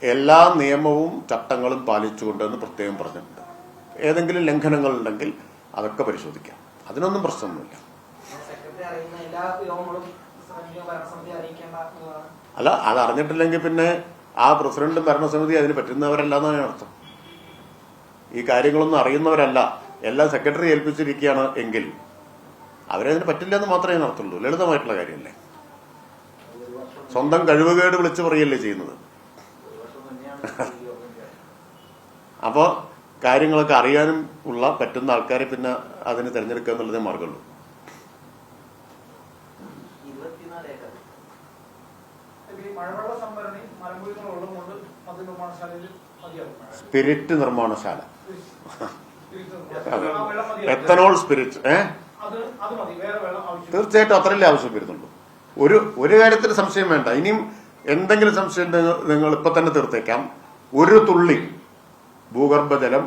എല്ലാ നിയമവും ചട്ടങ്ങളും പാലിച്ചുകൊണ്ടെന്ന് പ്രത്യേകം പറഞ്ഞിട്ടുണ്ട്. ഏതെങ്കിലും ലംഘനങ്ങൾ ഉണ്ടെങ്കിൽ അതൊക്കെ പരിശോധിക്കാം. അതിനൊന്നും പ്രശ്നമൊന്നുമില്ല. അല്ല, അത് അറിഞ്ഞിട്ടില്ലെങ്കിൽ പിന്നെ ആ പ്രസിഡന്റും ഭരണസമിതി അതിന് പറ്റുന്നവരല്ല എന്നാണ് അർത്ഥം. ഈ കാര്യങ്ങളൊന്നും അറിയുന്നവരല്ല, എല്ലാം സെക്രട്ടറി ഏൽപ്പിച്ചിരിക്കുകയാണ് എങ്കിൽ അവരതിന് പറ്റില്ല എന്ന് മാത്രമേ അർത്ഥമുള്ളൂ. ലളിതമായിട്ടുള്ള കാര്യമല്ലേ. സ്വന്തം കഴിവുകേട് വിളിച്ചു പറയല്ലേ ചെയ്യുന്നത്. അപ്പോ കാര്യങ്ങളൊക്കെ അറിയാനും ഉള്ള പറ്റുന്ന ആൾക്കാരെ പിന്നെ അതിന് തിരഞ്ഞെടുക്കുക എന്നുള്ളതേ മാർഗമുള്ളൂ. സ്പിരിറ്റ് നിർമ്മാണശാല, എത്തനോൾ സ്പിരിറ്റ്, തീർച്ചയായിട്ടും അത്രയല്ലേ ആവശ്യം വരുന്നുള്ളൂ. ഒരു കാര്യത്തിന് സംശയം വേണ്ട. ഇനിയും എന്തെങ്കിലും സംശയം നിങ്ങൾ ഇപ്പൊ തന്നെ തീർത്തേക്കാം. ഒരു തുള്ളി ഭൂഗർഭജലം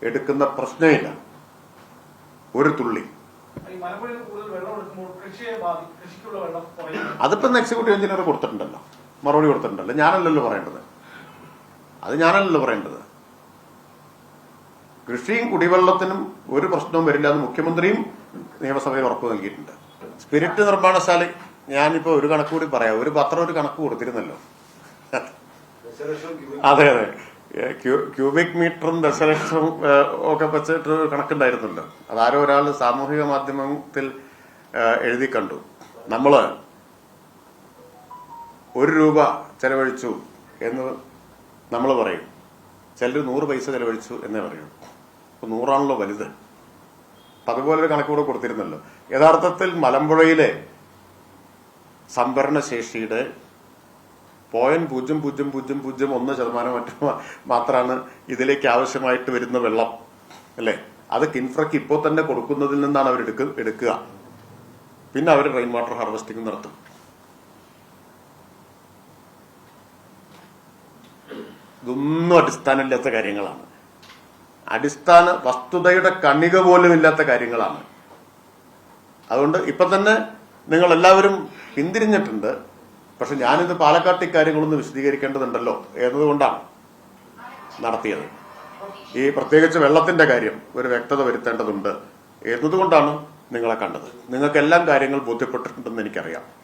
എടുക്കുന്ന പ്രശ്നമില്ല. ഒരു തുള്ളി. അതിപ്പോ എക്സിക്യൂട്ടീവ് എഞ്ചിനീയർ കൊടുത്തിട്ടുണ്ടല്ലോ, മറുപടി കൊടുത്തിട്ടുണ്ടല്ലോ. ഞാനല്ലല്ലോ പറയേണ്ടത്. കൃഷിയും കുടിവെള്ളത്തിനും ഒരു പ്രശ്നവും വരില്ല എന്ന് മുഖ്യമന്ത്രിയും നിയമസഭയിൽ ഉറപ്പ് നൽകിയിട്ടുണ്ട്. സ്പിരിറ്റ് നിർമ്മാണശാല ഞാനിപ്പോ ഒരു കണക്ക് കൂടി പറയാം. ഒരു പത്രം ഒരു കണക്ക് കൊടുത്തിരുന്നല്ലോ. അതെ, ക്യൂബിക് മീറ്ററും ദശലക്ഷവും ഒക്കെ വെച്ചിട്ട് കണക്കുണ്ടായിരുന്നല്ലോ. അതാരോ ഒരാൾ സാമൂഹിക മാധ്യമത്തിൽ എഴുതി കണ്ടു. നമ്മള് 1 രൂപ ചെലവഴിച്ചു എന്ന് നമ്മൾ പറയും, ചിലർ 100 പൈസ ചെലവഴിച്ചു എന്നേ പറയൂ. അപ്പൊ 100ആണല്ലോ വലുത്. അപ്പൊ അതുപോലൊരു കണക്കൂടെ കൊടുത്തിരുന്നല്ലോ. യഥാർത്ഥത്തിൽ മലമ്പുഴയിലെ സംഭരണ ശേഷിയുടെ 0.0001% മാത്രമാണ് ഇതിലേക്ക് ആവശ്യമായിട്ട് വരുന്ന വെള്ളം, അല്ലെ? അത് കിൻഫ്രക്ക് ഇപ്പോൾ തന്നെ കൊടുക്കുന്നതിൽ നിന്നാണ് അവർ എടുക്കുക. പിന്നെ അവർ റെയിൻ വാട്ടർ ഹാർവെസ്റ്റിംഗ് നടത്തും. ഇതൊന്നും അടിസ്ഥാനമില്ലാത്ത കാര്യങ്ങളാണ്. അടിസ്ഥാന വസ്തുതയുടെ കണിക പോലും ഇല്ലാത്ത കാര്യങ്ങളാണ്. അതുകൊണ്ട് ഇപ്പൊ തന്നെ നിങ്ങൾ എല്ലാവരും പിന്തിരിഞ്ഞിട്ടുണ്ട്. പക്ഷെ ഞാനിത് പാലക്കാട്ട് ഇക്കാര്യങ്ങളൊന്ന് വിശദീകരിക്കേണ്ടതുണ്ടല്ലോ എന്നതുകൊണ്ടാണ് നടത്തിയത്. ഈ പ്രത്യേകിച്ച് വെള്ളത്തിന്റെ കാര്യം ഒരു വ്യക്തത വരുത്തേണ്ടതുണ്ട് എന്നതുകൊണ്ടാണ് നിങ്ങളെ കണ്ടത്. നിങ്ങൾക്കെല്ലാം കാര്യങ്ങൾ ബോധ്യപ്പെട്ടിട്ടുണ്ടെന്ന് എനിക്കറിയാം.